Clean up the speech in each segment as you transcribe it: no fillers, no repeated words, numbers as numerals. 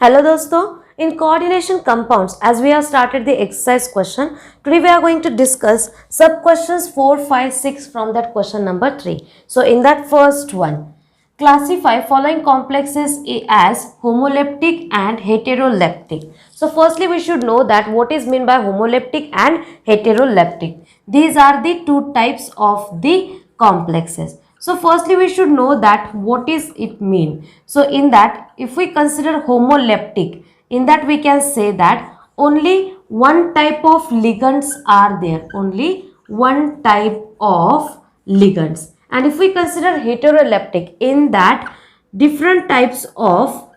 Hello दोस्तों, in coordination compounds, as we have started the exercise question, today we are going to discuss sub questions 4, 5, 6 from that question number 3. So in that first one, classify following complexes as homoleptic and heteroleptic. So firstly we should know that what is meant by homoleptic and heteroleptic. These are the two types of the complexes. So firstly we should know that what is it mean. So in that, if we consider homoleptic, in that we can say that only one type of ligands are there, only one type of ligands. And if we consider heteroleptic, in that different types of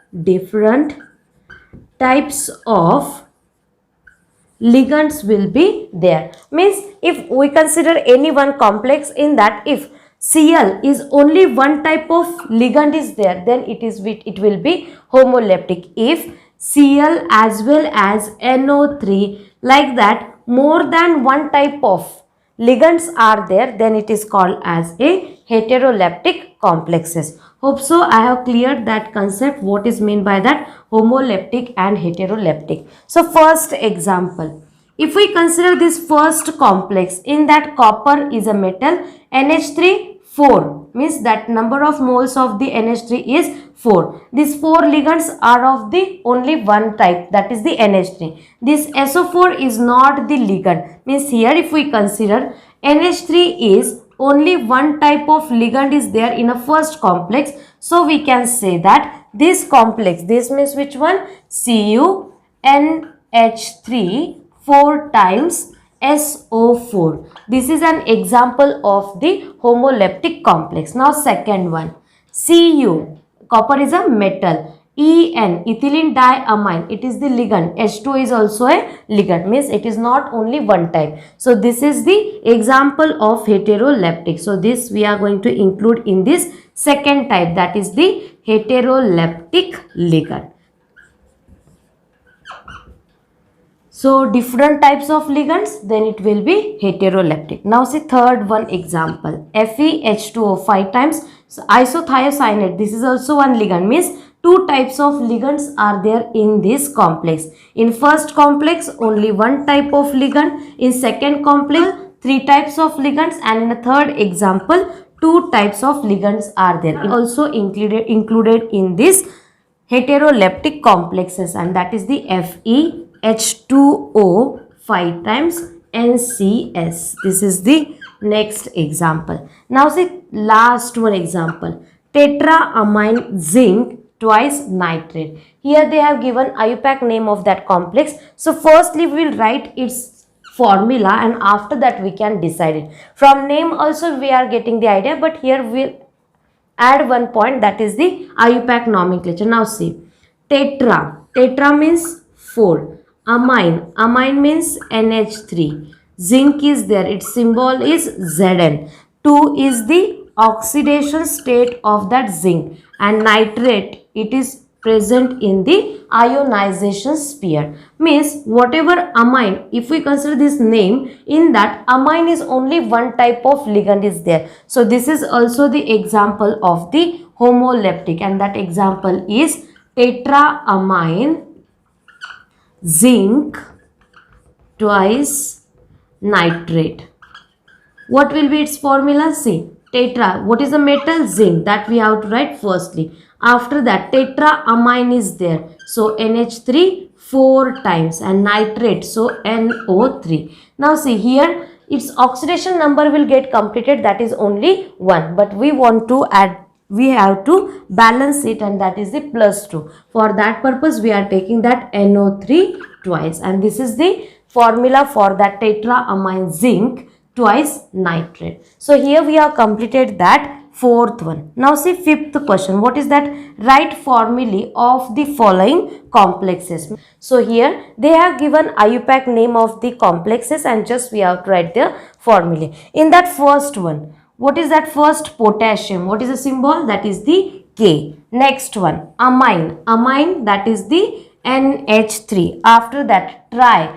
ligands will be there. Means if we consider any one complex, in that if Cl is only one type of ligand is there, then it will be homoleptic. If Cl as well as NO3, like that, more than one type of ligands are there, then it is called as a heteroleptic complexes. Hope so I have cleared that concept, what is meant by that homoleptic and heteroleptic. So first example, if we consider this first complex, in that copper is a metal, NH3 4, means that number of moles of the NH3 is 4. These 4 ligands are of the only one type, that is the NH3. This SO4 is not the ligand, means here if we consider NH3 is only one type of ligand is there in a first complex, so we can say that this complex, this means which one? CuNH3 4 times SO4. This is an example of the homoleptic complex. Now second one, Cu, copper is a metal, En, ethylene diamine, it is the ligand. H2 is also a ligand, means it is not only one type. So this is the example of heteroleptic. So this we are going to include in this second type, that is the heteroleptic ligand. So different types of ligands, then it will be heteroleptic. Now see third one example, FeH2O 5 times. So isothiocyanate, this is also one ligand, means two types of ligands are there in this complex. In first complex only one type of ligand, in second complex three types of ligands, and in the third example two types of ligands are there. Also included in this heteroleptic complexes, and that is the FeH2O 5 times NCS. This is the next example. Now see last one example, tetraamine zinc twice nitrate. Here they have given IUPAC name of that complex. So firstly we will write its formula, and after that we can decide it. From name also we are getting the idea, but here we will add one point, that is the IUPAC nomenclature. Now see, tetra means 4, amine means NH3, zinc is there, its symbol is Zn, 2 is the oxidation state of that zinc, and nitrate, it is present in the ionization sphere. Means whatever amine, if we consider this name, in that amine is only one type of ligand is there. So this is also the example of the homoleptic, and that example is tetraamine zinc twice nitrate. What will be its formula? See, tetra, what is the metal? Zinc, that we have to write firstly. After that tetraamine is there, so NH3 4 times, and nitrate, so NO3. Now see here, its oxidation number will get completed, that is only 1, but we want to add, we have to balance it, and that is the +2. For that purpose we are taking that NO3 twice, and this is the formula for that tetraamine zinc twice nitrate. So here we have completed that fourth one. Now see fifth question, what is that? Write formulae of the following complexes. So here they have given IUPAC name of the complexes, and just we have to write the formulae. In that first one, what is that? First, potassium, what is the symbol? That is the K. Next one, amine, that is the NH3. After that, tri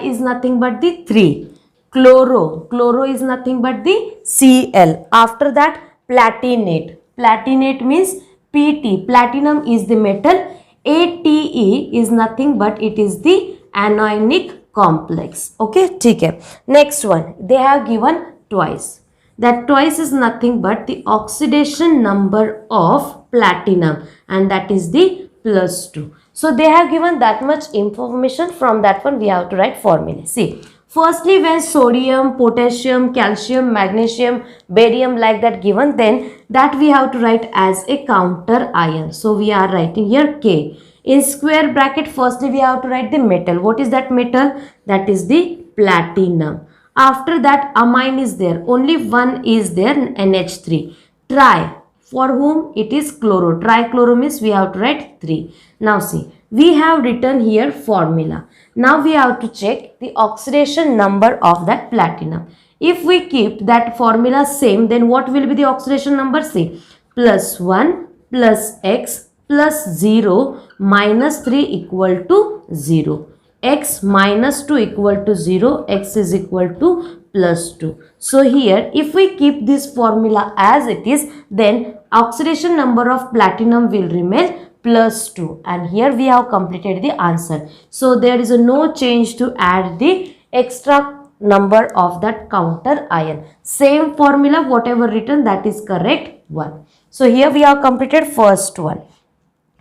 is nothing but the 3. Chloro is nothing but the Cl. After that, platinate means Pt, platinum is the metal, Ate is nothing but it is the anionic complex. Okay, ठीक है. Next one, they have given twice. That twice is nothing but the oxidation number of platinum, and that is the +2. So they have given that much information. From that one we have to write formula. See, firstly when sodium, potassium, calcium, magnesium, barium like that given, then that we have to write as a counter ion. So we are writing here K. In square bracket, firstly we have to write the metal. What is that metal? That is the platinum. After that amine is there. Only one is there, NH3. Tri. For whom? It is chloro. Trichloro means we have to write 3. Now see, we have written here formula. Now we have to check the oxidation number of that platinum. If we keep that formula same, then what will be the oxidation number? See, +1 plus X plus 0 minus 3 equal to 0. X minus 2 equal to 0, X is equal to +2. So here if we keep this formula as it is, then oxidation number of platinum will remain +2, and here we have completed the answer. So there is no change to add the extra number of that counter ion. Same formula, whatever written, that is correct one. So here we have completed first one.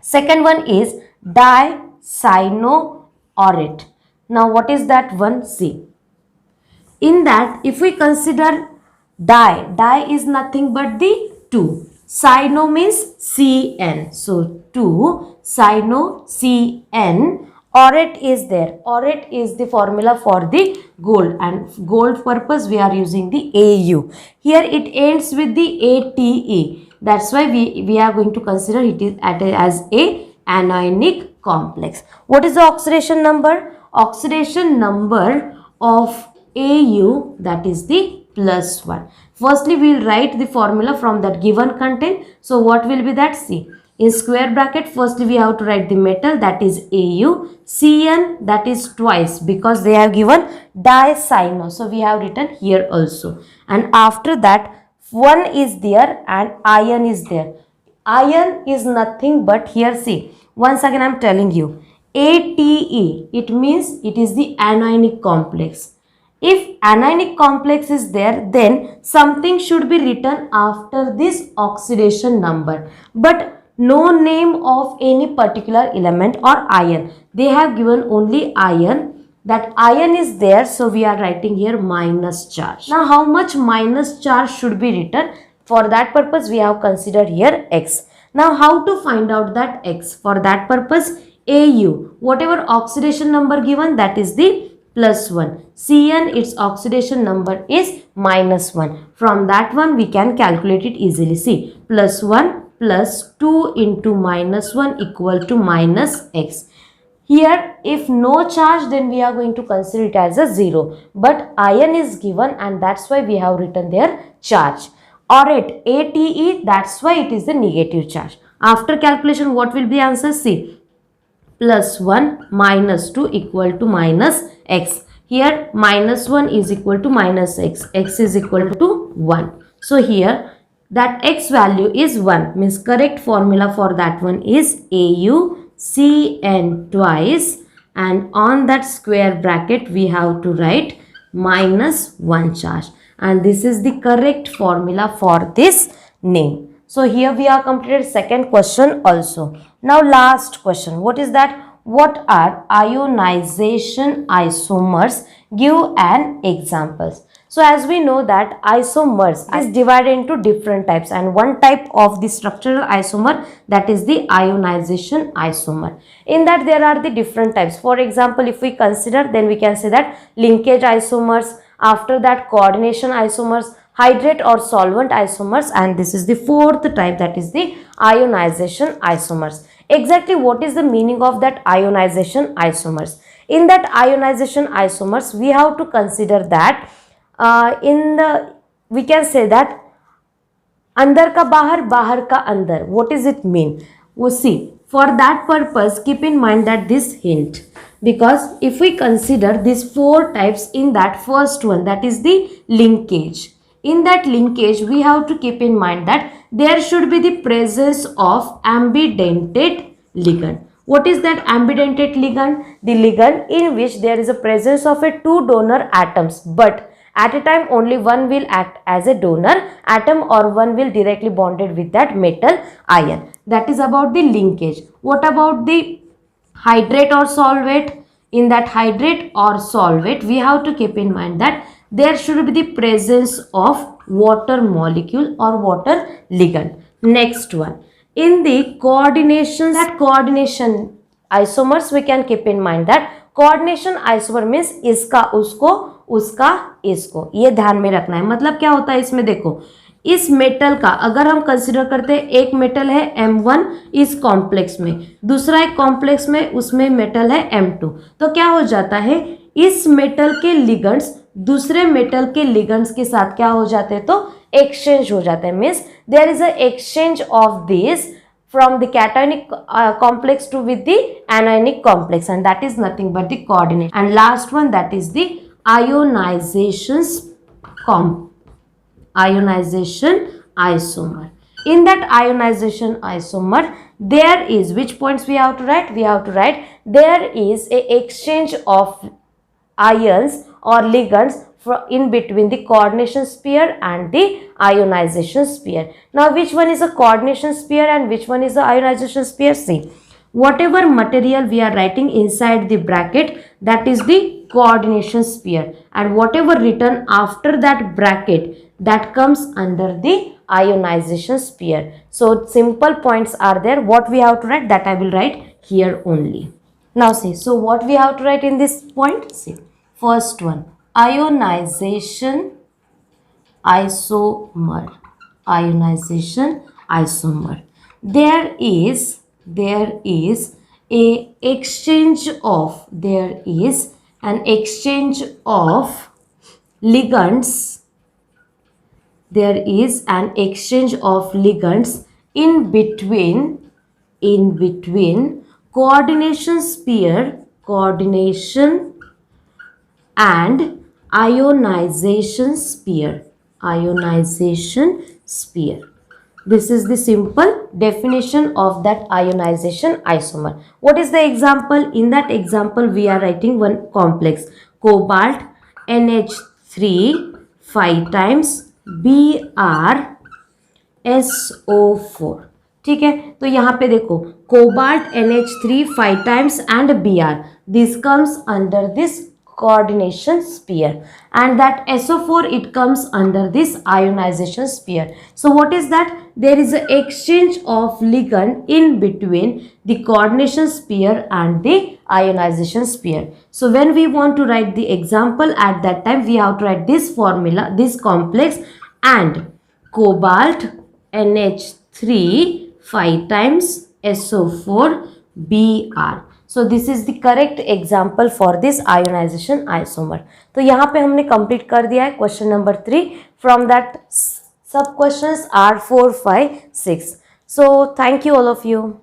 Second one is dicyanoaurate. Now what is that one? See, in that if we consider di is nothing but the 2. Cyano means Cn. So 2 cyano Cn. Aurate is there. Aurate is the formula for the gold, and gold purpose we are using the Au. Here it ends with the Ate. That's why we are going to consider it is as a anionic complex. What is the oxidation number? Oxidation number of Au, that is the +1. Firstly, we will write the formula from that given content. So what will be that? See, in square bracket, firstly we have to write the metal, that is Au. Cn, that is twice because they have given dicyano. So we have written here also. And after that, 1 is there and iron is there. Iron is nothing but here, see, once again I am telling you, Ate, it means it is the anionic complex. If anionic complex is there, then something should be written after this oxidation number, but no name of any particular element or ion. They have given only iron. That iron is there, so we are writing here minus charge. Now how much minus charge should be written? For that purpose we have considered here X. Now how to find out that X? For that purpose, Au, whatever oxidation number given, that is the +1. Cn, its oxidation number is -1. From that one we can calculate it easily. See, +1 plus 2 into -1 equal to -x. Here if no charge, then we are going to consider it as a 0. But iron is given, and that's why we have written there charge. Aurate, Ate, that's why it is the negative charge. After calculation, what will be the answer? See, +1 minus 2 equal to -x. Here -1 is equal to -x. X is equal to 1. So here that x value is 1, means correct formula for that one is AuCN twice, and on that square bracket we have to write -1 charge, and this is the correct formula for this name. So here we have completed second question also. Now last question. What is that? What are ionization isomers? Give an examples. So as we know that isomers is divided into different types, and one type of the structural isomer, that is the ionization isomer. In that there are the different types. For example, if we consider, then we can say that linkage isomers, after that coordination isomers, hydrate or solvent isomers, and this is the fourth type, that is the ionization isomers. Exactly what is the meaning of that ionization isomers? In that ionization isomers, we have to consider that we can say that अंदर का बाहर, बाहर का अंदर. What does it mean? We see, for that purpose keep in mind that this hint, because if we consider these four types, in that first one, that is the linkage. In that linkage we have to keep in mind that there should be the presence of ambidentate ligand. What is that ambidentate ligand? The ligand in which there is a presence of a two donor atoms, but at a time only one will act as a donor atom or one will directly bonded with that metal ion. That is about the linkage. What about the hydrate or solvate? In that hydrate or solvate, we have to keep in mind that there should be the presence of water molecule or water ligand. Next one, in the coordination, that coordination isomers, we can keep in mind that coordination isomer means इसका उसको उसका इसको, ये ध्यान में रखना है. मतलब क्या होता है इसमें, देखो इस मेटल का अगर हम कंसिडर करते हैं, एक मेटल है M1 इस कॉम्प्लेक्स में, दूसरा एक कॉम्प्लेक्स में उसमें मेटल है M2, तो क्या हो जाता है इस मेटल के लिगेंड्स दूसरे मेटल के लिगेंड्स के साथ क्या हो जाते हैं, तो एक्सचेंज हो जाता है. Means there is a exchange of this from the cationic complex to with the anionic complex, and that is nothing but the coordinate. And last one, that is the ionization isomer. In that ionization isomer, there is, which points we have to write? We have to write there is a exchange of ions or ligands in between the coordination sphere and the ionization sphere. Now which one is a coordination sphere and which one is the ionization sphere? See, whatever material we are writing inside the bracket, that is the coordination sphere, and whatever written after that bracket, that comes under the ionization sphere. So simple points are there. What we have to write, that I will write here only. Now see, so what we have to write in this point? See, first one, ionization isomer. Ionization isomer. There is a exchange of, there is an exchange of ligands. There is an exchange of ligands in between coordination sphere, coordination and ionization sphere. Ionization sphere. This is the simple definition of that ionization isomer. What is the example? In that example, we are writing one complex, cobalt NH3 5 times BrSO4. ठीक है, तो यहाँ पे देखो cobalt NH3 5 times and Br, this comes under this coordination sphere, and that SO4, it comes under this ionization sphere. So what is that? There is an exchange of ligand in between the coordination sphere and the ionization sphere. So when we want to write the example, at that time we have to write this formula, this complex, and cobalt NH3 5 times SO4 Br. So this is the correct example for this ionization isomer. तो यहाँ पे हमने complete कर दिया है question number 3. From that sub questions are 4, 5, 6. So thank you all of you.